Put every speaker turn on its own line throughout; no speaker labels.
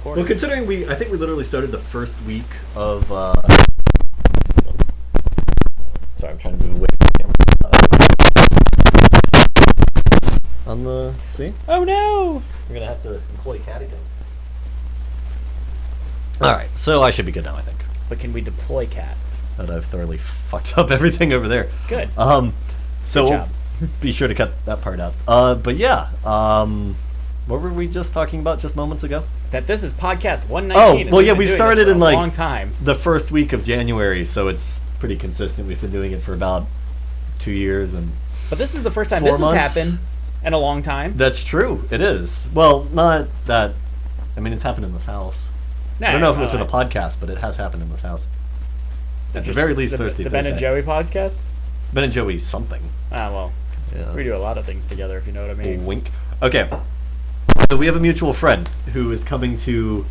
Well, considering I think we literally started the first week of. Sorry, I'm trying to move away from the camera. On the. See?
Oh no!
We're gonna have to employ Cat again. Alright, so I should be good now, I think.
But can we deploy Cat?
That I've thoroughly fucked up everything over there.
Good.
So
Good job.
be sure to cut that part out. But yeah, what were we just talking about just moments ago?
That this is podcast 119.
Oh,
and
well,
we've
yeah,
been
we
doing
started
this for
in
a
like
long time.
the first week of January, so it's pretty consistent. We've been doing it for about 2 years, and
But this is the first time
4
this
months.
has happened in a long time.
That's true. It is. Well, not that. I mean, it's happened in this house.
No,
I don't know if it was for
no,
the podcast, but it has happened in this house. At the
just
very least,
the
Thursday.
Ben and Joey podcast.
Ben and Joey something.
Ah, well,
Yeah.
we do a lot of things together, if you know what I mean.
Wink. Okay. So we have a mutual friend who is coming to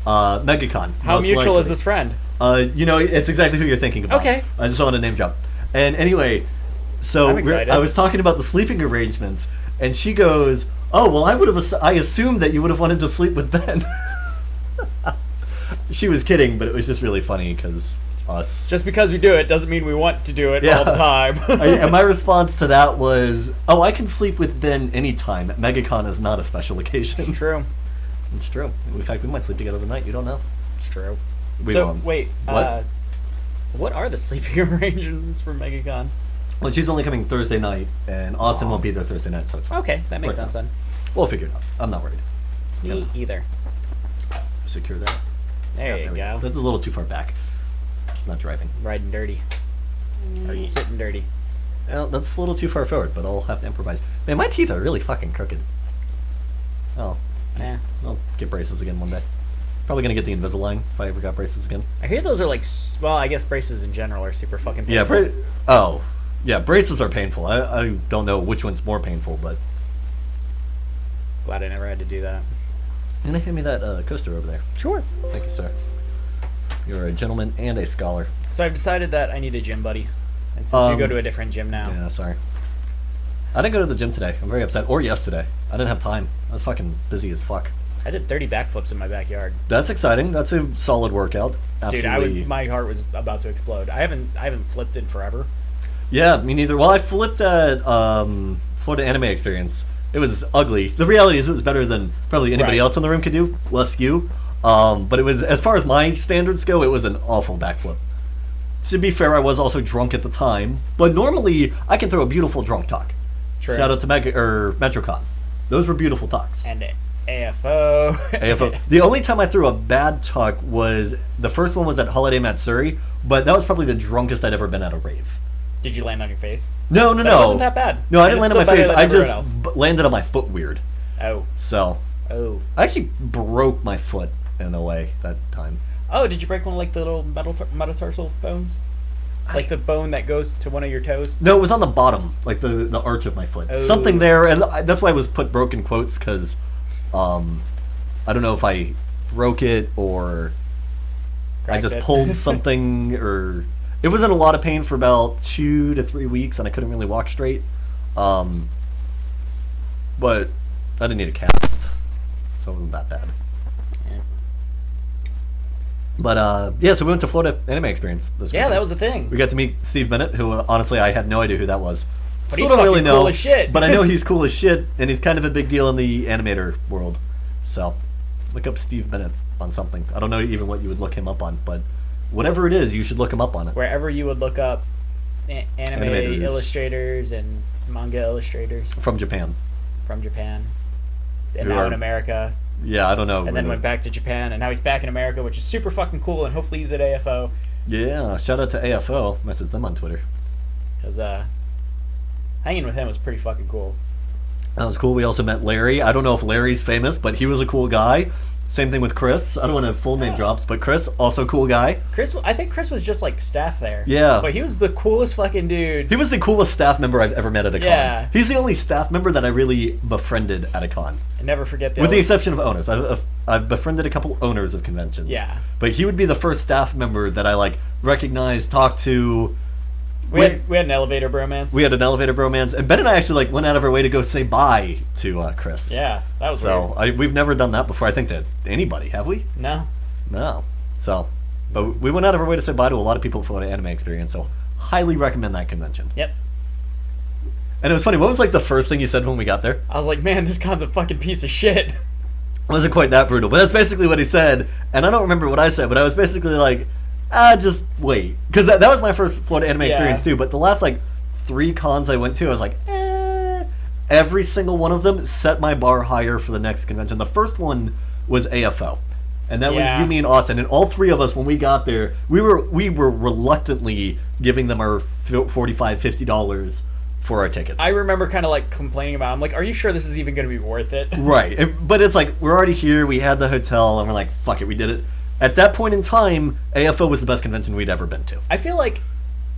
MegaCon.
How
most
mutual
likely.
is this friend?
It's exactly who you're thinking about.
Okay.
I just want to name drop. And anyway, so
I'm excited.
I was talking about the sleeping arrangements, and she goes, "Oh, well, I assumed that you would have wanted to sleep with Ben." She was kidding, but it was just really funny because us.
Just because we do it doesn't mean we want to do it
Yeah.
all the time.
And my response to that was, "Oh, I can sleep with Ben anytime. MegaCon is not a special occasion."
It's true.
It's true. In fact, we might sleep together tonight. You don't know.
It's true.
We
So,
won't.
wait.
What?
What are the sleeping arrangements for MegaCon?
Well, she's only coming Thursday night, and Austin won't be there Thursday night, so it's fine.
Okay, that makes
Works
sense
out.
then.
We'll figure it out. I'm not worried.
Me
Yeah.
either.
Secure that.
There you
we
go.
That's a little too far back. I'm not driving.
Riding dirty. Sitting dirty.
Well, that's a little too far forward, but I'll have to improvise. Man, my teeth are really fucking crooked. Oh,
Yeah.
I'll get braces again one day. Probably gonna get the Invisalign if I ever got braces again.
I hear those are like, well, I guess braces in general are super fucking
Yeah,
painful.
yeah, braces are painful. I don't know which one's more painful, but
Glad I never had to do that.
you're gonna hand me that coaster over there.
Sure.
Thank you, sir. You're a gentleman and a scholar.
So I've decided that I need a gym buddy. And since you go to a different gym now.
Yeah, sorry. I didn't go to the gym today. I'm very upset. Or yesterday. I didn't have time. I was fucking busy as fuck.
I did 30 backflips in my backyard.
That's exciting. That's a solid workout. Absolutely.
Dude, my heart was about to explode. I haven't flipped in forever.
Yeah, me neither. Well, I flipped at Florida Anime Experience. It was ugly. The reality is it was better than probably anybody
Right.
else in the room could do, less you. But it was, as far as my standards go, it was an awful backflip. To be fair, I was also drunk at the time, but normally I can throw a beautiful drunk talk.
True.
Shout out to MetroCon. Those were beautiful talks.
And AFO.
AFO. The only time I threw a bad tuck was the first one was at Holiday Matsuri, but that was probably the drunkest I'd ever been at a rave.
Did you land on your face?
No.
But it wasn't that bad.
No, I
And
didn't land
it's
on my
still
face.
better than
I
everyone
just
else.
landed on my foot weird.
Oh.
So
Oh.
I actually broke my foot in a way that time.
Oh, did you break one of like the little metatarsal bones? Like the bone that goes to one of your toes?
No, it was on the bottom, like the arch of my foot.
Oh.
Something there, and that's why I was put broken quotes because I don't know if I broke it or I
Cracked
just
it.
pulled something or it was in a lot of pain for about 2 to 3 weeks and I couldn't really walk straight. But I didn't need a cast, so it wasn't that bad.
Yeah.
But yeah, so we went to Florida Anime Experience this
Yeah,
weekend.
that was the thing.
We got to meet Steve Bennett, who honestly I had no idea who that was.
But
Still
he's
don't really
fucking
know,
cool as shit.
but I know he's cool as shit, and he's kind of a big deal in the animator world. So, look up Steve Bennett on something. I don't know even what you would look him up on, but whatever it is, you should look him up on it.
Wherever you would look up anime
Animators.
illustrators and manga illustrators
From Japan.
from Japan. And
Who
now
are-
in America.
Yeah, I don't know.
And then went back to Japan, and now he's back in America, which is super fucking cool, and hopefully he's at AFO.
Yeah, shout out to AFO. Message them on Twitter.
Because hanging with him was pretty fucking cool.
That was cool. We also met Larry. I don't know if Larry's famous, but he was a cool guy. Same thing with Chris. I don't want to have full name drops, but Chris, also cool guy.
I think Chris was just like staff there.
Yeah.
But he was the coolest fucking dude.
He was the coolest staff member I've ever met at a con.
Yeah.
He's the only staff member that I really befriended at a con.
I never forget
With the exception of owners. I've befriended a couple owners of conventions.
Yeah.
But he would be the first staff member that I, like, recognized, talked to,
We had an elevator bromance.
We had an elevator bromance, and Ben and I actually like went out of our way to go say bye to Chris.
Yeah, that was
So
weird.
we've never done that before. I think that anybody, have we?
No.
No. So, but we went out of our way to say bye to a lot of people for the anime experience. So, highly recommend that convention.
Yep.
And it was funny. What was like the first thing you said when we got there?
I was like, man, this con's a fucking piece of shit.
It wasn't quite that brutal, but that's basically what he said. And I don't remember what I said, but I was basically like, just wait, because that was my first Florida anime experience too. But the last like 3 cons I went to, I was like, every single one of them set my bar higher for the next convention. The first one was AFO. And that was Yumi and Austin, and all 3 of us when we got there, we were reluctantly giving them our $45, $50 for our tickets.
I remember kind of like complaining about it. I'm like, are you sure this is even going to be worth it?
Right. But it's like, we're already here, we had the hotel, and we're like, fuck it, we did it. At that point in time, AFO was the best convention we'd ever been to.
I feel like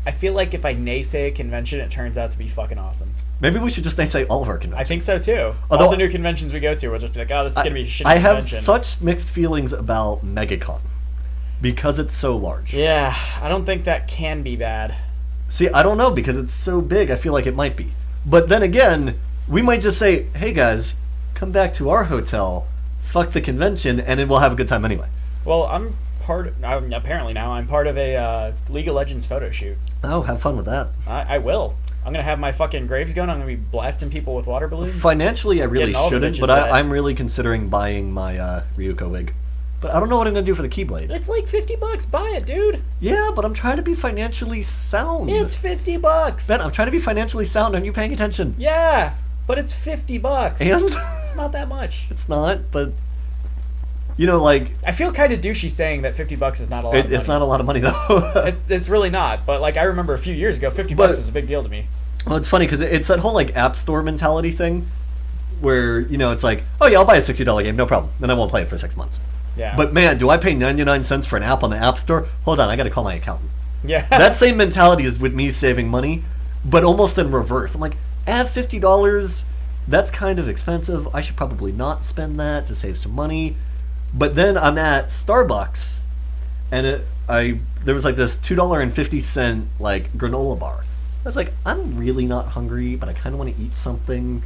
if I naysay a convention, it turns out to be fucking awesome.
Maybe we should just naysay all of our conventions.
I think so too.
Although,
all the new conventions we go to, we'll just be like, oh, this is going to be a shitty
I have
convention.
such mixed feelings about MegaCon because it's so large.
Yeah, I don't think that can be bad.
See, I don't know, because it's so big, I feel like it might be. But then again, we might just say, hey guys, come back to our hotel, fuck the convention, and then we'll have a good time anyway.
Well, apparently now I'm part of a League of Legends photo shoot.
Oh, have fun with that.
I will. I'm going to have my fucking Graves gun. I'm going to be blasting people with water balloons.
Financially, I really
Getting all the
shouldn't,
bitches
but
wet.
I'm really considering buying my Ryuko wig. But I don't know what I'm going to do for the Keyblade.
It's like $50. Buy it, dude.
Yeah, but I'm trying to be financially sound.
It's $50.
Ben, I'm trying to be financially sound. Are you paying attention?
Yeah, but it's $50.
And?
It's not that much.
It's not, but... You know, like...
I feel kind of douchey saying that $50 is not a lot of money.
It's not a lot of money, though.
It's really not. But, like, I remember a few years ago, $50 was a big deal to me.
Well, it's funny, because it's that whole, like, App Store mentality thing, where, you know, it's like, oh, yeah, I'll buy a $60 game, no problem. Then I won't play it for 6 months.
Yeah.
But, man, do I pay 99 cents for an app on the App Store? Hold on, I gotta call my accountant.
Yeah.
That same mentality is with me saving money, but almost in reverse. I'm like, $50, that's kind of expensive. I should probably not spend that to save some money. But then I'm at Starbucks, and there was like this $2.50 like granola bar. I was like, I'm really not hungry, but I kind of want to eat something.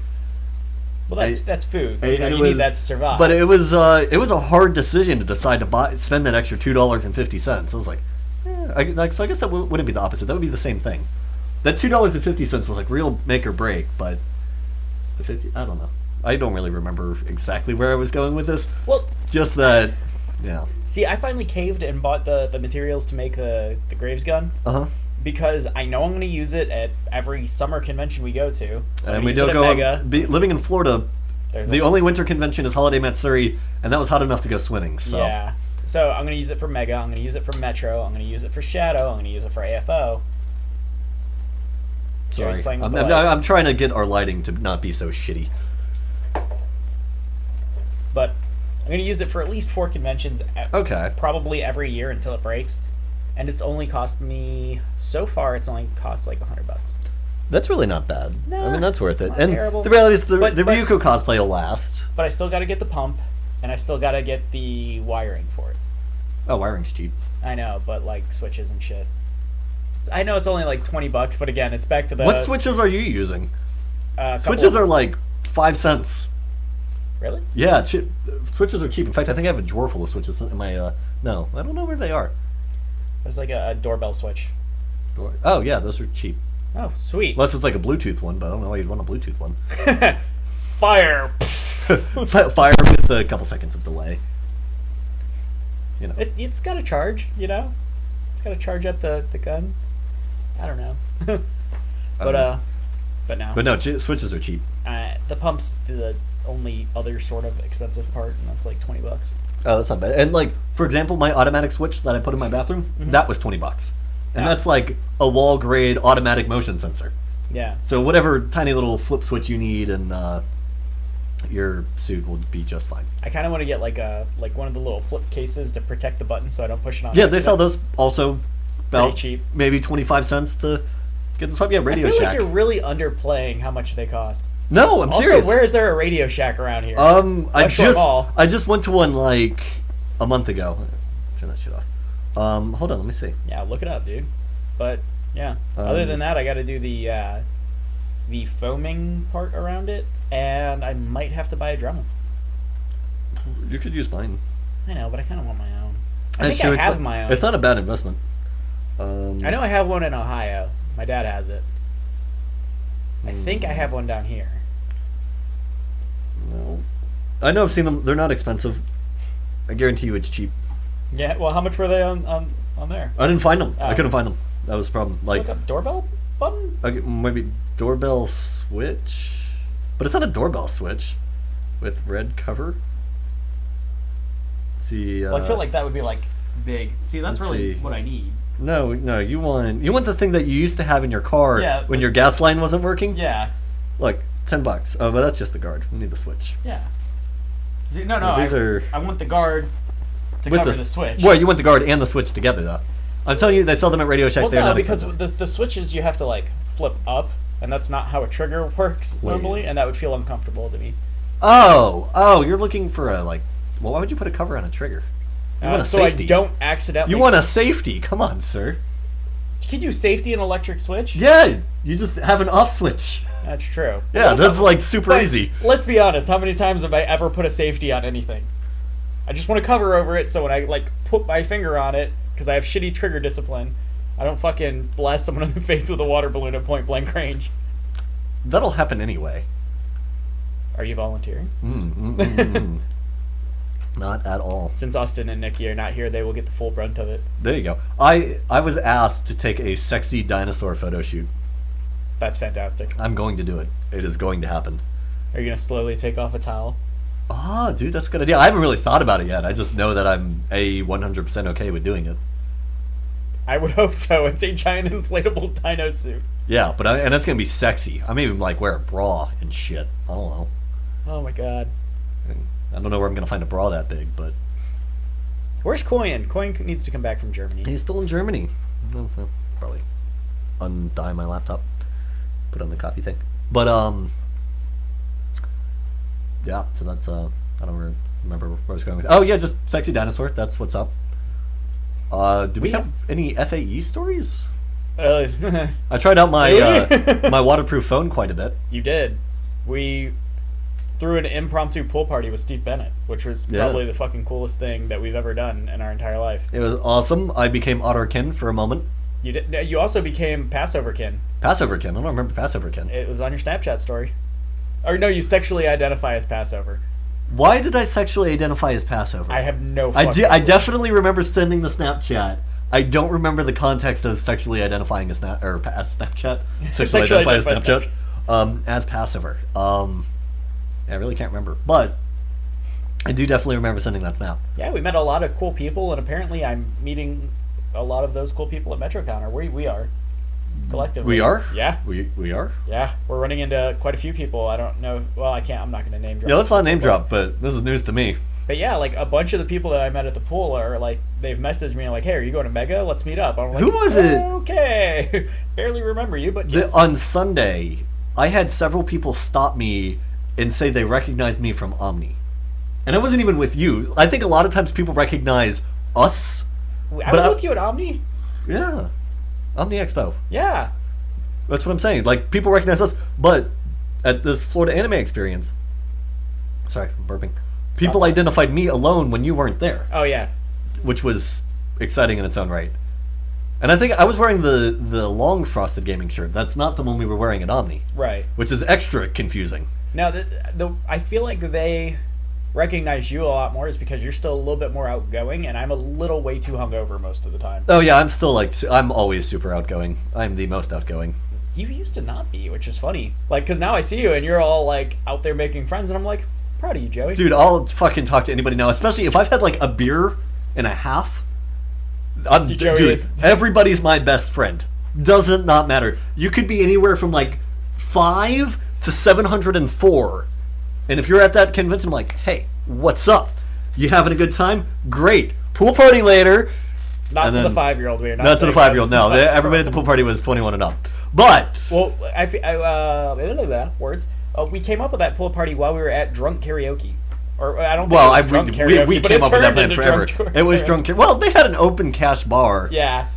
Well, that's food.
And
You need that to survive.
But it was a hard decision to decide to spend that extra $2.50. I was like, so I guess that wouldn't be the opposite. That would be the same thing. That $2.50 was like real make or break, but the 50, I don't know. I don't really remember exactly where I was going with this.
Well,
just that, yeah.
See, I finally caved and bought the materials to make the Graves gun.
Uh-huh.
Because I know I'm going to use it at every summer convention we go to. So
And we don't go living in Florida. The only winter convention is Holiday Matsuri, and that was hot enough to go swimming. So
yeah. So I'm going to use it for Mega. I'm going to use it for Metro. I'm going to use it for Shadow. I'm going to use it for AFO.
Sorry,
Playing with
I'm trying to get our lighting to not be so shitty.
But I'm going to use it for at least 4 conventions.
Okay.
Probably every year until it breaks. And it's only cost me, so far, it's only cost like $100.
That's really not bad.
No,
I mean, that's worth it.
not
And
terrible.
the reality is, the
But-
Ryuko cosplay will last.
But I still got to get the pump, and I still got to get the wiring for it.
Oh, wiring's cheap.
I know, but like switches and shit. I know it's only like $20, but again, it's back to the...
What switches are you using?
couple
Switches
of-
are like 5 cents.
Really?
Yeah, switches are cheap. In fact, I think I have a drawer full of switches in my, no, I don't know where they are.
It's like a doorbell switch.
Oh, yeah, those are cheap.
Oh, sweet.
Unless it's like a Bluetooth one, but I don't know why you'd want a Bluetooth one.
Fire!
Fire with a couple seconds of delay. You know.
It's got to charge, you know? It's got to charge up the gun. I don't know. But no.
But no, switches are cheap.
The pump's the only other sort of expensive part, and that's like $20.
Oh, that's not bad. And like, for example, my automatic switch that I put in my bathroom, that was $20. And that's like a wall grade automatic motion sensor.
Yeah.
So whatever tiny little flip switch you need and your suit will be just fine.
I kind of want to get like one of the little flip cases to protect the button so I don't push it on.
Yeah, they sell those also about
pretty cheap.
Maybe 25 cents to get this up. Yeah, Radio
I feel
Shack.
like you're really underplaying how much they cost.
No, I'm
also,
serious.
where is there a Radio Shack around here?
I
Mall.
just went to one like a month ago. Turn that shit off. Hold on, let me see.
Yeah, look it up, dude. But Yeah. Other than that, I got to do the foaming part around it, and I might have to buy a Dremel.
You could use mine.
I know, but I kind of want my own. I
That's
think
true.
I have my own.
It's not a bad investment.
I know I have one in Ohio. My dad has it. I think I have one down here.
No. I know I've seen them. They're not expensive. I guarantee you it's cheap.
Yeah. Well, how much were they on there?
I didn't find them.
Oh.
I couldn't find them. That was the problem. Like,
Look up doorbell button.
maybe doorbell switch, but it's not a doorbell switch with red cover. Let's see.
Well, I feel like that would be like big. See, that's
let's
really
see.
what I need.
No, you want the thing that you used to have in your car
Yeah,
when your gas line wasn't working.
Yeah.
Like $10. Oh, but that's just the guard. We need the switch.
Yeah. See, no,
Well, these are
I want the guard to
with
cover the switch.
Well, you want the guard and the switch together, though. I'm telling you, they sell them at Radio Shack.
Well,
They're
no,
not
because
expensive.
the switches you have to like flip up, and that's not how a trigger works
Wait.
normally, and that would feel uncomfortable to me.
Oh, you're looking for a like. Well, why would you put a cover on a trigger? You want a
so
safety.
I don't accidentally.
You want a safety? Come on, sir.
Can you safety an electric switch?
Yeah, you just have an off switch.
That's true.
Yeah, that's like super
But
easy.
Let's be honest. How many times have I ever put a safety on anything? I just want to cover over it, so when I like put my finger on it, because I have shitty trigger discipline, I don't fucking blast someone in the face with a water balloon at point blank range.
That'll happen anyway.
Are you volunteering?
Not at all.
Since Austin and Nikki are not here, they will get the full brunt of it.
There you go. I was asked to take a sexy dinosaur photo shoot.
That's fantastic.
I'm going to do it. It is going to happen.
Are you gonna slowly take off a towel?
Oh, dude, that's a good idea. I haven't really thought about it yet. I just know that I'm 100% okay with doing it.
I would hope so. It's a giant inflatable dino suit.
Yeah, and it's gonna be sexy. I may even like wear a bra and shit. I don't know.
Oh my god.
I don't know where I'm gonna find a bra that big, but
Where's Coin? Coin needs to come back from Germany.
he's still in Germany. I'll probably undie my laptop, put on the copy thing. But yeah. So that's I don't remember where I was going with. Oh yeah, just sexy dinosaur. That's what's up. Do we have any FAE stories? I tried out my my waterproof phone quite a bit.
You did. We threw an impromptu pool party with Steve Bennett, which was probably the fucking coolest thing that we've ever done in our entire life.
It was awesome. I became Otterkin for a moment.
You did. You also became Passoverkin.
Passoverkin. I don't remember Passoverkin.
It was on your Snapchat story. Or no, you sexually identify as Passover.
Why did I sexually identify as Passover?
I have no.
I definitely remember sending the Snapchat. I don't remember the context of sexually identifying as Snapchat. Sexually identify as Snapchat. As Passover. I really can't remember, but I do definitely remember sending that snap.
Yeah, we met a lot of cool people, and apparently I'm meeting a lot of those cool people at MetroCon, or we are collectively.
We are?
Yeah.
We are?
Yeah, we're running into quite a few people. I don't know. Well, I'm not going to name drop.
Yeah, let's not name drop, but this is news to me.
But yeah, like a bunch of the people that I met at the pool are like, they've messaged me like, hey, are you going to Mega? Let's meet up. I'm like,
who was it?
Okay. Barely remember you, but yes.
On Sunday, I had several people stop me and say they recognized me from Omni. And I wasn't even with you. I think a lot of times people recognize us.
I was with you at Omni?
Yeah. Omni Expo.
Yeah.
That's what I'm saying. Like, people recognize us, but at this Florida Anime Experience, sorry, I'm burping. People identified me alone when you weren't there.
Oh, yeah.
Which was exciting in its own right. And I think I was wearing the long frosted gaming shirt. That's not the one we were wearing at Omni.
Right.
Which is extra confusing.
Now, I feel like they recognize you a lot more is because you're still a little bit more outgoing, and I'm a little way too hungover most of the time.
Oh yeah, I'm always super outgoing. I'm the most outgoing.
You used to not be, which is funny. Like, because now I see you and you're all like out there making friends, and I'm like, proud of you, Joey.
Dude, I'll fucking talk to anybody now, especially if I've had like a beer and a half. Dude, everybody's my best friend. Doesn't not matter. You could be anywhere from like 5 to 704. And if you're at that convention, I'm like, hey, what's up? You having a good time? Great. Pool party later.
Not to the 5-year-old. We're not
to the 5-year-old. No, everybody at the pool party was 21 and up. But
well, we came up with that pool party while we were at drunk karaoke. Or I don't think it was drunk karaoke,
we
but
came
it
up with that
turned
plan
into
forever.
drunk
It was drunk. Well, they had an open cash bar.
Yeah.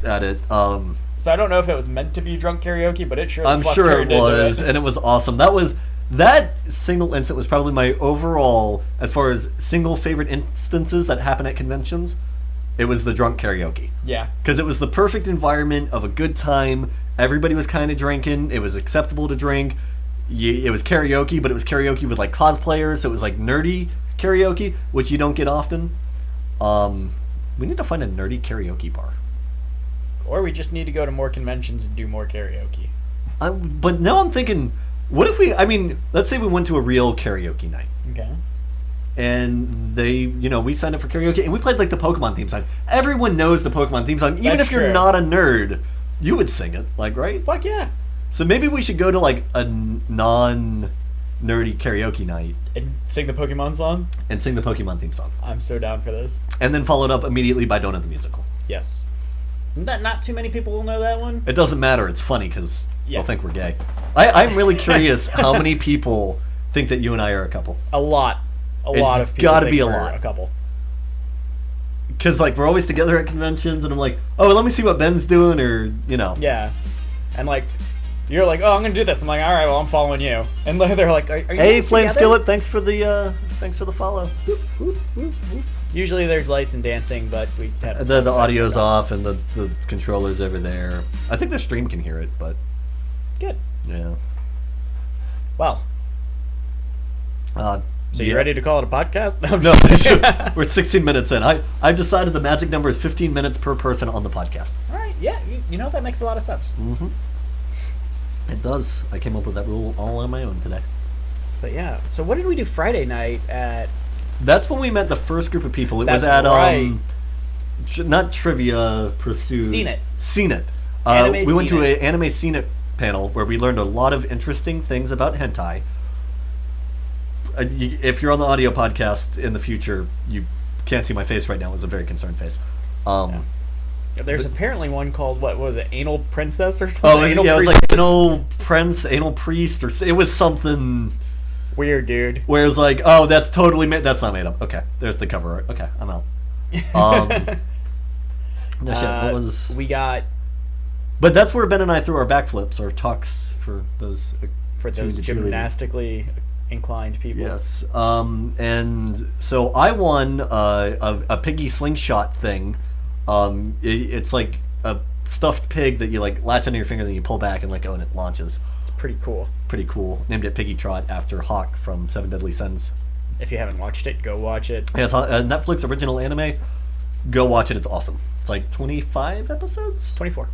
At it.
So I don't know if it was meant to be drunk karaoke, but it sure.
I'm sure it was, and it was awesome. That single incident was probably my overall, as far as single favorite instances that happen at conventions. It was the drunk karaoke.
Yeah.
Because it was the perfect environment of a good time. Everybody was kind of drinking. It was acceptable to drink. It was karaoke, but it was karaoke with like cosplayers. So it was like nerdy karaoke, which you don't get often. We need to find a nerdy karaoke bar.
Or we just need to go to more conventions and do more karaoke.
But now I'm thinking, what if let's say we went to a real karaoke night.
Okay.
And we signed up for karaoke, and we played like the Pokemon theme song. Everyone knows the Pokemon theme song. Even if you're not a nerd, you would sing it, like, right?
Fuck yeah.
So maybe we should go to like a non-nerdy karaoke night.
And sing the Pokemon song?
And sing the Pokemon theme song.
I'm so down for this.
And then followed up immediately by Donut the Musical.
Yes. Not too many people will know that one.
It doesn't matter. It's funny because they'll think we're gay. I'm really curious how many people think that you and I are a couple.
A lot. A lot of people.
Gotta be
think
a
we're
lot.
A couple.
Because like we're always together at conventions, and I'm like, oh, let me see what Ben's doing, or
Yeah, and like you're like, oh, I'm gonna do this. I'm like, all right, well, I'm following you, and they're like, are you
hey, Flame
together?
Skillet, thanks for the follow.
Usually there's lights and dancing, but we have
the audio's off and the controller's over there. I think the stream can hear it, but
good.
Yeah.
Well. So you
yeah.
ready to call it a podcast?
No, we're 16 minutes in. I've decided the magic number is 15 minutes per person on the podcast.
All right, yeah, you know that makes a lot of sense.
Mm-hmm. It does. I came up with that rule all on my own today.
But yeah, so what did we do Friday night at?
That's when we met the first group of people. It
That's
was at
right.
Not Trivia Pursuit.
Seen It.
We went to an Anime Seen It panel where we learned a lot of interesting things about hentai. If you're on the audio podcast in the future, you can't see my face right now. It's a very concerned face.
There's apparently one called, what was it, Anal Princess or something?
Oh, it was like Anal Prince, Anal Priest, or it was something
weird, dude.
Where it's like, oh, that's totally that's not made up. Okay, there's the cover art. Okay, I'm out. No shit. What was
we got?
But that's where Ben and I threw our backflips or tucks for those
gymnastically inclined people.
Yes. And so I won a piggy slingshot thing. It's like a stuffed pig that you like latch onto your finger, then you pull back and let go, and it launches.
It's pretty cool.
Pretty cool. Named it Piggy Trot after Hawk from Seven Deadly Sins.
If you haven't watched it, go watch it.
Yeah, it's a Netflix original anime. Go watch it. It's awesome. It's like 25 episodes?
24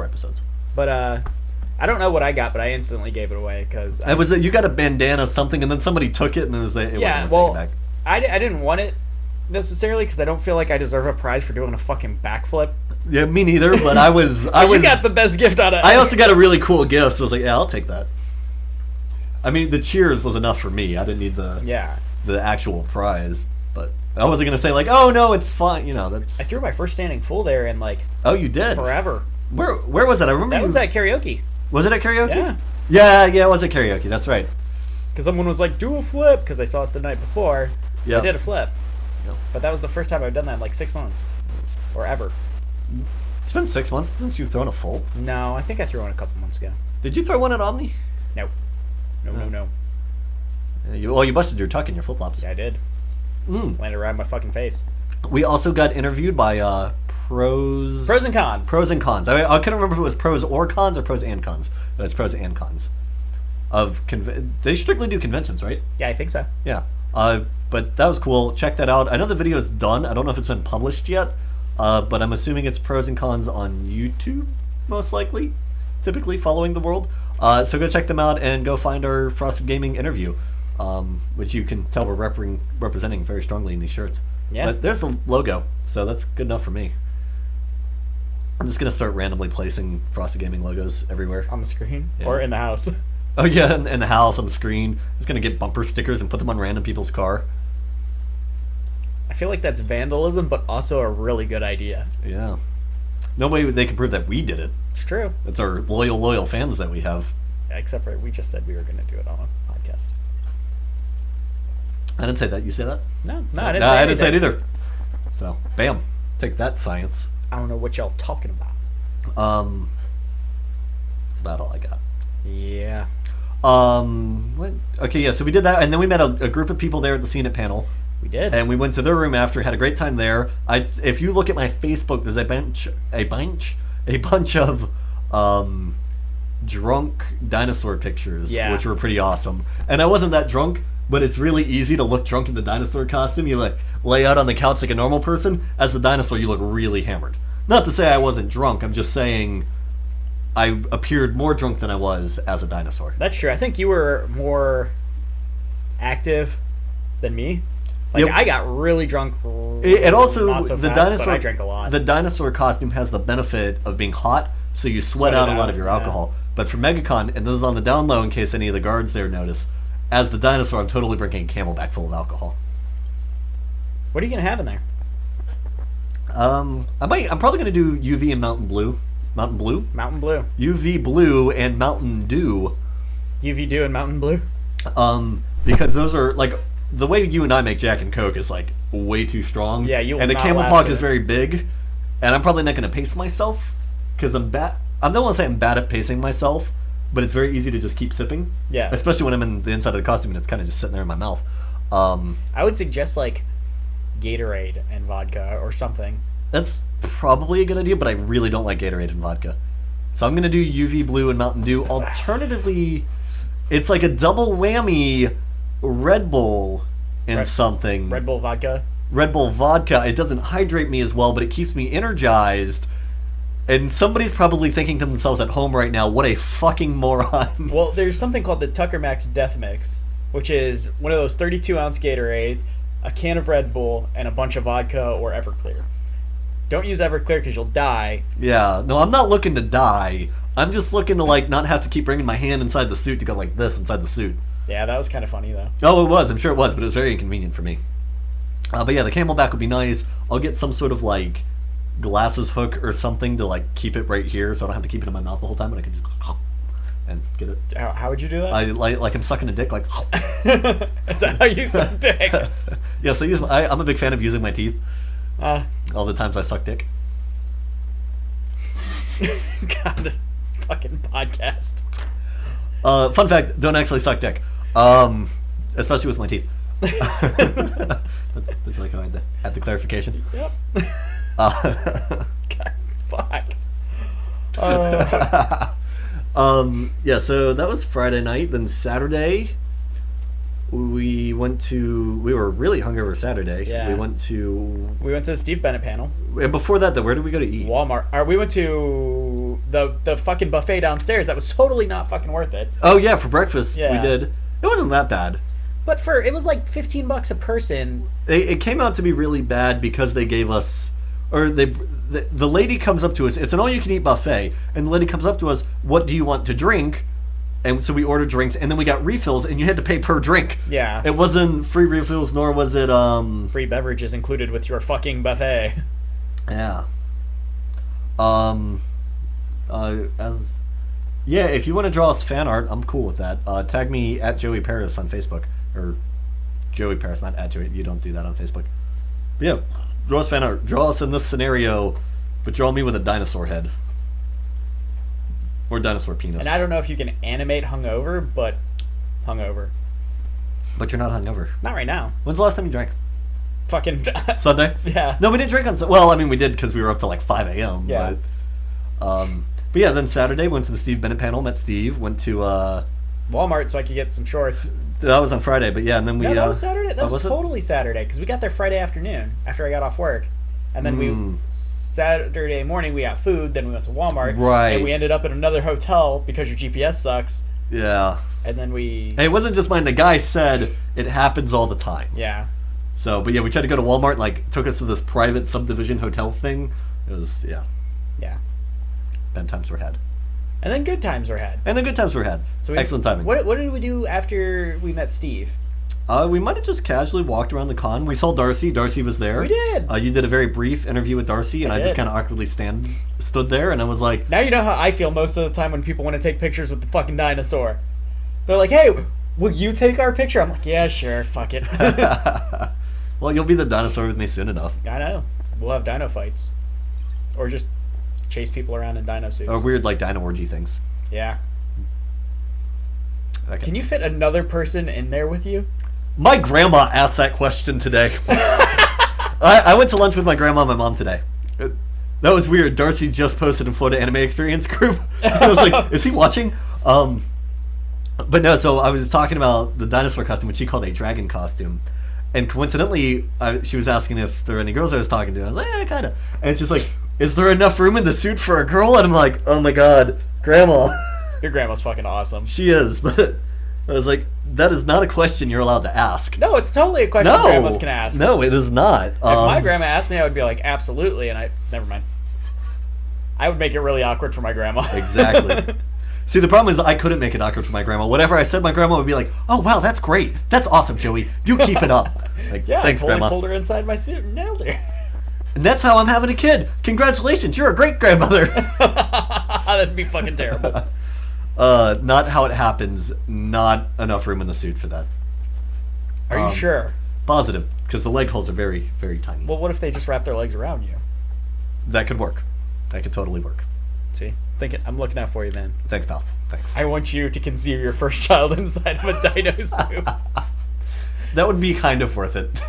episodes.
But I don't know what I got, but I instantly gave it away because
it was you got a bandana something, and then somebody took it, and it wasn't worth taking back.
I didn't want it necessarily because I don't feel like I deserve a prize for doing a fucking backflip.
Yeah, me neither. But I was.
You got the best gift out of it.
I also got a really cool gift, so I was like, yeah, I'll take that. I mean, the cheers was enough for me. I didn't need the actual prize, but I wasn't gonna say like, oh no, it's fine. That's.
I threw my first standing full there in like.
Oh, you did.
Forever.
Where was it? I remember.
That was at karaoke.
Was it at karaoke?
Yeah.
Yeah, it was at karaoke. That's right.
Because someone was like, do a flip, because they saw us the night before. So I did a flip.
Yep.
But that was the first time I've done that in like 6 months. Or ever.
It's been 6 months since you've thrown a full.
No, I think I threw one a couple months ago.
Did you throw one at Omni?
No. No.
You busted your tuck in your flip-flops.
Yeah, I did. Landed right on my fucking face.
We also got interviewed by Pros
and Cons.
Pros and Cons. I couldn't remember if it was pros or cons or pros and cons. But it's pros and cons. They strictly do conventions, right?
Yeah, I think so.
Yeah. But that was cool. Check that out. I know the video is done. I don't know if it's been published yet. But I'm assuming it's pros and cons on YouTube, most likely. Typically following the world. So go check them out and go find our Frosted Gaming interview, which you can tell we're representing very strongly in these shirts.
Yeah.
But there's the logo, so that's good enough for me. I'm just gonna start randomly placing Frosted Gaming logos everywhere
on the screen or in the house.
Oh yeah, in the house on the screen. Just gonna get bumper stickers and put them on random people's car.
I feel like that's vandalism, but also a really good idea.
Yeah. No way they can prove that we did it.
It's true.
It's our loyal fans that we have.
Yeah, except for we just said we were going to do it on a podcast.
I didn't say that. You say that?
No,
I didn't say it either. So, bam. Take that, science.
I don't know what y'all talking about.
about all I got.
Yeah.
What? Okay, yeah. So we did that, and then we met a group of people there at the CNET panel.
We did.
And we went to their room after, had a great time there. If you look at my Facebook, there's a bunch of drunk dinosaur pictures, which were pretty awesome. And I wasn't that drunk, but it's really easy to look drunk in the dinosaur costume. You like lay out on the couch like a normal person. As the dinosaur, you look really hammered. Not to say I wasn't drunk. I'm just saying I appeared more drunk than I was as a dinosaur.
That's true. I think you were more active than me. Like, I got really drunk.
And also,
not so
the
fast,
dinosaur,
but I drank a lot.
The dinosaur costume has the benefit of being hot, so you sweat out a lot of your alcohol. But for MegaCon, and this is on the down low in case any of the guards there notice, as the dinosaur, I'm totally drinking a Camelback full of alcohol.
What are you gonna have in there?
I'm probably gonna do UV and Mountain Blue. Mountain Blue?
Mountain Blue.
UV Blue and Mountain Dew.
UV Dew and Mountain Blue?
Because those are, like, the way you and I make Jack and Coke is, like, way too strong.
Yeah, you will
and the
not
Camel
last
Pog
it.
is very big, and I'm probably not going to pace myself, because I don't want to say I'm bad at pacing myself, but it's very easy to just keep sipping.
Yeah.
Especially when I'm in the inside of the costume and it's kind of just sitting there in my mouth.
I would suggest, like, Gatorade and vodka or something.
That's probably a good idea, but I really don't like Gatorade and vodka. So I'm going to do UV Blue and Mountain Dew. Alternatively, it's like a double whammy Red Bull and something.
Red Bull vodka?
Red Bull vodka. It doesn't hydrate me as well, but it keeps me energized. And somebody's probably thinking to themselves at home right now, what a fucking moron.
Well, there's something called the Tucker Max Death Mix, which is one of those 32-ounce Gatorades, a can of Red Bull, and a bunch of vodka or Everclear. Don't use Everclear because you'll die.
Yeah, no, I'm not looking to die. I'm just looking to, like, not have to keep bringing my hand inside the suit to go like this inside the suit.
Yeah, that was kind of funny, though.
Oh, it was. I'm sure it was, but it was very inconvenient for me. But yeah, the Camelback would be nice. I'll get some sort of, like, glasses hook or something to, like, keep it right here so I don't have to keep it in my mouth the whole time, but I can just and get it.
How would you do that?
I like I'm sucking a dick, like.
Is that how you suck dick?
Yeah, so I'm a big fan of using my teeth.
All
the times I suck dick.
God, this fucking podcast.
Fun fact: don't actually suck dick, especially with my teeth. That's like how I had the clarification.
Yep.
God,
fuck.
Yeah, so that was Friday night. Then Saturday, we were really hungover Saturday.
Yeah.
We went to
the Steve Bennett panel.
And before that, though, where did we go to eat?
Walmart. We went to the fucking buffet downstairs. That was totally not fucking worth it.
Oh yeah, for breakfast we
Yeah.
did. It wasn't that bad.
But it was like $15 a person.
It came out to be really bad because they gave us, or the lady comes up to us. It's an all-you-can-eat buffet, and the lady comes up to us. What do you want to drink? And so we ordered drinks, and then we got refills, and you had to pay per drink.
Yeah.
It wasn't free refills, nor was it
free beverages included with your fucking buffet.
Yeah. If you want to draw us fan art, I'm cool with that. Tag me at Joey Paris on Facebook. Or Joey Paris, not at Joey. You don't do that on Facebook. But yeah, draw us fan art. Draw us in this scenario, but draw me with a dinosaur head. Or dinosaur penis.
And I don't know if you can animate hungover, but hungover.
But you're not hungover.
Not right now.
When's the last time you drank?
Fucking
Sunday?
Yeah.
No, we didn't drink on Sunday. Well, I mean, we did because we were up till like 5 a.m.
Yeah.
But yeah, then Saturday, went to the Steve Bennett panel, met Steve, went to
Walmart so I could get some shorts.
That was on Friday, but yeah, and then we...
No, that was Saturday. That was
it?
totally Saturday, because we got there Friday afternoon after I got off work. And then Saturday morning, we got food, then we went to Walmart.
Right.
And we ended up at another hotel because your GPS sucks.
Yeah.
And then we...
Hey, it wasn't just mine. The guy said it happens all the time.
Yeah.
So, but yeah, we tried to go to Walmart, like, took us to this private subdivision hotel thing. It was, yeah.
Yeah.
Bad times were had.
And then good times were had.
And then good times were had.
So
excellent timing.
What did we do after we met Steve?
We might have just casually walked around the con. We saw Darcy. Darcy was there.
We did.
You did a very brief interview with Darcy, and I just kind of awkwardly stood there, and I was like...
Now you know how I feel most of the time when people want to take pictures with the fucking dinosaur. They're like, hey, will you take our picture? I'm like, yeah, sure, fuck it.
Well, you'll be the dinosaur with me soon enough.
I know. We'll have dino fights. Or just chase people around in dino suits.
Or weird, like, dino orgy things.
Yeah.
Okay.
Can you fit another person in there with you?
My grandma asked that question today. I went to lunch with my grandma and my mom today. That was weird. Darcy just posted in Florida Anime Experience group. I was like, is he watching? But no, so I was talking about the dinosaur costume, which she called a dragon costume. And coincidentally, she was asking if there were any girls I was talking to. I was like, kind of. And it's just like, is there enough room in the suit for a girl? And I'm like, oh my god, Grandma.
Your grandma's fucking awesome.
She is, but I was like, that is not a question you're allowed to ask.
No, it's totally a question grandmas can ask.
No, it is not.
If my grandma asked me, I would be like, absolutely, and never mind. I would make it really awkward for my grandma.
Exactly. See, the problem is I couldn't make it awkward for my grandma. Whatever I said, my grandma would be like, oh, wow, that's great. That's awesome, Joey. You keep it up. Like,
yeah,
thanks,
I totally
Grandma.
pulled her inside my suit and nailed her.
And that's how I'm having a kid. Congratulations, you're a great grandmother.
That'd be fucking terrible.
Not how it happens. Not enough room in the suit for that.
Are you sure?
Positive, because the leg holes are very, very tiny.
Well, what if they just wrap their legs around you?
That could work. That could totally work.
See? I'm looking out for you, man.
Thanks, pal. Thanks.
I want you to conceive your first child inside of a dino suit.
That would be kind of worth it.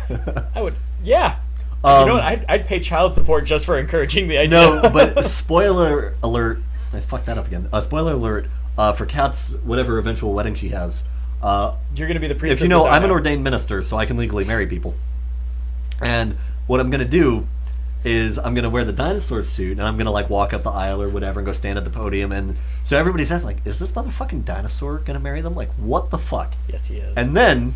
I would, yeah. You know what? I'd pay child support just for encouraging the idea.
No, but spoiler alert. I fucked that up again. Spoiler alert for Kat's whatever eventual wedding she has.
You're going to be the priestess.
If you know, I'm an ordained minister, so I can legally marry people. And what I'm going to do is I'm going to wear the dinosaur suit, and I'm going to, like, walk up the aisle or whatever and go stand at the podium. And so everybody says, like, is this motherfucking dinosaur going to marry them? Like, what the fuck?
Yes, he is.
And then,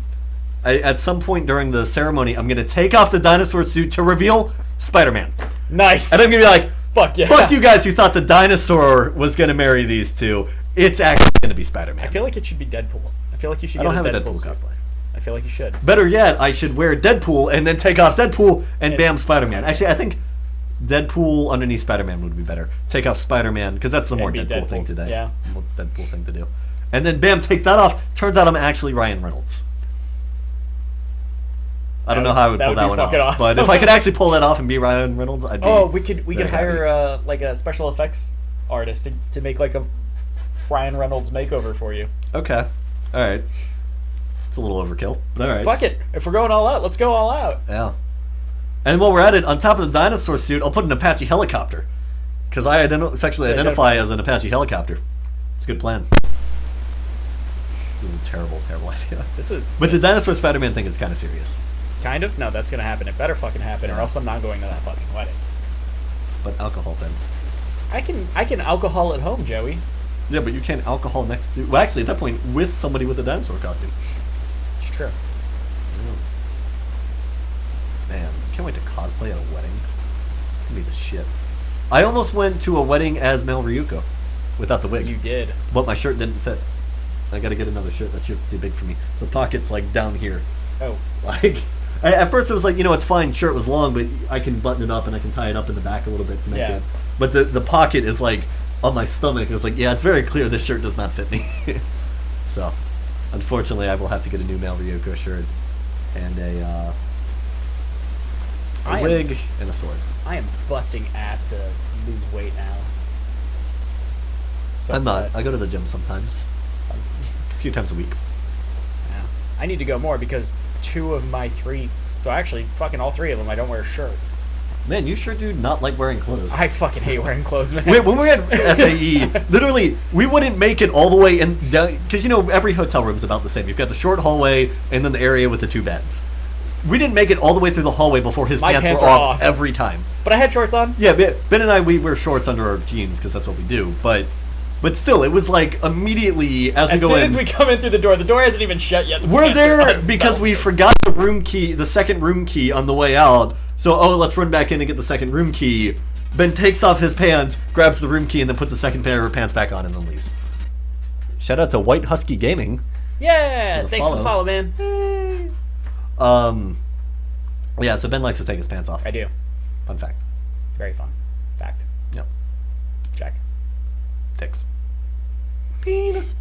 at some point during the ceremony, I'm going to take off the dinosaur suit to reveal Spider-Man.
Nice.
And I'm going to be like,
fuck yeah.
fuck you guys who thought the dinosaur was going to marry these two. It's actually going to be Spider-Man.
I feel like it should be Deadpool. I feel like you should
I
get
don't have a
Deadpool
Deadpool
suit.
cosplay.
I feel like you should.
Better yet, I should wear Deadpool and then take off Deadpool and bam, Spider-Man. Actually, I think Deadpool underneath Spider-Man would be better. Take off Spider-Man, because that's the more Deadpool thing today.
Yeah.
More Deadpool thing to do. And then bam, take that off. Turns out I'm actually Ryan Reynolds. I don't know how I would pull that one off.
Awesome.
But if I could actually pull that off and be Ryan Reynolds, I'd be.
Oh, we could
very
hire like a special effects artist to make like a Ryan Reynolds makeover for you.
Okay. All right. It's a little overkill, but all right.
Fuck it. If we're going all out, let's go all out.
Yeah. And while we're at it, on top of the dinosaur suit, I'll put an Apache helicopter. Because I sexually identify as an Apache helicopter. It's a good plan. This is a terrible, terrible idea. But the dinosaur Spider-Man thing is kind of serious.
Kind of? No, that's going to happen. It better fucking happen, or else I'm not going to that fucking wedding.
But alcohol then.
I can alcohol at home, Joey.
Yeah, but you can't alcohol next to... Well, actually, at that point, with somebody with a dinosaur costume.
It's true.
Man, I can't wait to cosplay at a wedding. It's gonna be the shit. I almost went to a wedding as Mel Ryuko without the wig.
You did.
But my shirt didn't fit. I gotta get another shirt. That shirt's too big for me. The pocket's like down here.
Oh.
Like, at first it was like, it's fine. Shirt was long, but I can button it up and I can tie it up in the back a little bit to make it. But the pocket is like on my stomach. It was like, yeah, it's very clear this shirt does not fit me. So, unfortunately, I will have to get a new Mel Ryuko shirt and a wig and a sword.
I am busting ass to lose weight now. So
I'm not. I go to the gym sometimes. A few times a week.
Yeah. I need to go more because 2 of my 3, so actually fucking all 3 of them, I don't wear a shirt.
Man, you sure do not like wearing clothes.
I fucking hate wearing clothes, man.
Wait, when we were at FAE, literally, we wouldn't make it all the way in, because every hotel room is about the same. You've got the short hallway and then the area with the 2 beds. We didn't make it all the way through the hallway before his pants were off every time.
But I had shorts on.
Yeah, Ben and I, we wear shorts under our jeans because that's what we do. But still, it was like immediately as we go in.
As soon as we come in through the door hasn't even shut yet.
We're there because we forgot the room key, the second room key on the way out. So, let's run back in and get the second room key. Ben takes off his pants, grabs the room key, and then puts the second pair of pants back on and then leaves. Shout out to White Husky Gaming.
Yeah, thanks for the follow, man.
Yeah, so Ben likes to take his pants off.
I do.
Fun fact.
Very fun fact.
Yep.
Check.
Dicks. Penis.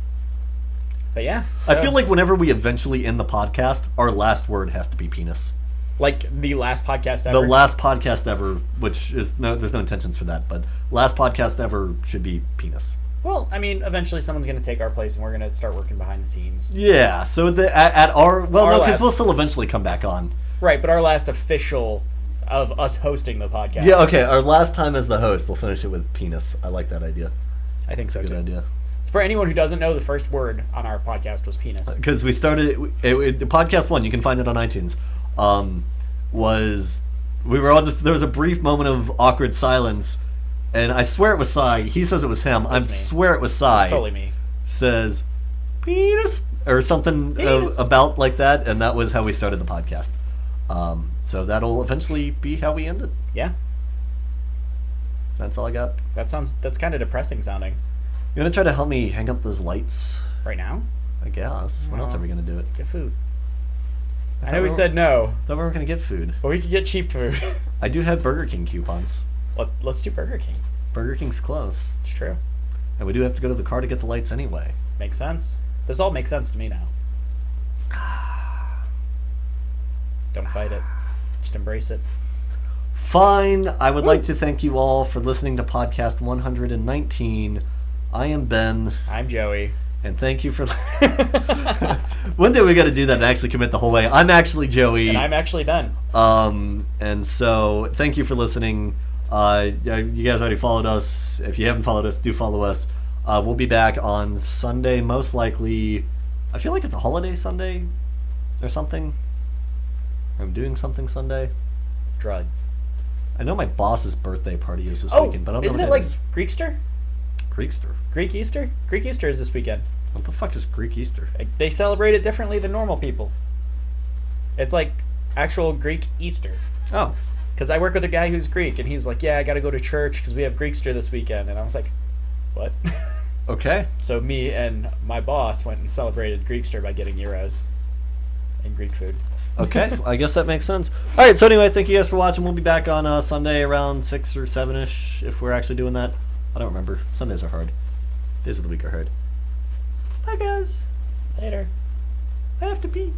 But yeah.
I feel like whenever we eventually end the podcast, our last word has to be penis.
Like the last podcast ever?
The last podcast ever, which is, there's no intentions for that, but last podcast ever should be penis.
Well, I mean, eventually someone's going to take our place, and we're going to start working behind the scenes.
Yeah. So at our
Our
no, because
last-
we'll still eventually come back on.
Right, but our last official of us hosting the podcast.
Yeah. Okay. Our last time as the host, we'll finish it with penis. I like that idea.
I think so
Good
too.
idea.
For anyone who doesn't know, the first word on our podcast was penis.
Because we started the podcast one. You can find it on iTunes. Was we were all just there was a brief moment of awkward silence, and I swear it was Sai. He says it was him. I
me.
swear it was Sai.
It's totally me.
Says penis or something
Penis.
about like that, and that was how we started the podcast. So that'll eventually be how we end it.
Yeah,
That's all I got.
that's kind of depressing sounding.
You gonna try to help me hang up those lights?
Right now,
I guess. When else are we gonna do it?
get food. I
thought
know we
we were-
said no,
Thought we weren't gonna get food.
but we could get cheap food.
I do have Burger King coupons.
Let's do Burger King.
Burger King's close,
It's true.
and we do have to go to the car to get the lights anyway.
Makes sense. This all makes sense to me now. Don't fight it. Just embrace it.
Fine. I would like to thank you all for listening to podcast 119. I am Ben,
I'm Joey.
and thank you for. One day we got to do that and actually commit the whole way. I'm actually Joey.
And I'm actually Ben.
And so thank you for listening. You guys already followed us. If you haven't followed us, do follow us. We'll be back on Sunday, most likely. I feel like it's a holiday Sunday or something. I'm doing something Sunday.
Drugs.
I know my boss's birthday party is this
Oh,
weekend, but I don't know
isn't
what
it
that
like
is.
Greekster?
Greekster.
Greek Easter? Greek Easter is this weekend.
What the fuck is Greek Easter?
Like, they celebrate it differently than normal people. It's like actual Greek Easter.
Oh,
Because I work with a guy who's Greek, and he's like, yeah, I got to go to church because we have Greekster this weekend. And I was like, what?
okay.
So me and my boss went and celebrated Greekster by getting euros and Greek food.
Okay, I guess that makes sense. All right, so anyway, thank you guys for watching. We'll be back on Sunday around 6 or 7-ish if we're actually doing that. I don't remember. Sundays are hard. Days of the week are hard. Bye, guys.
Later.
I have to pee.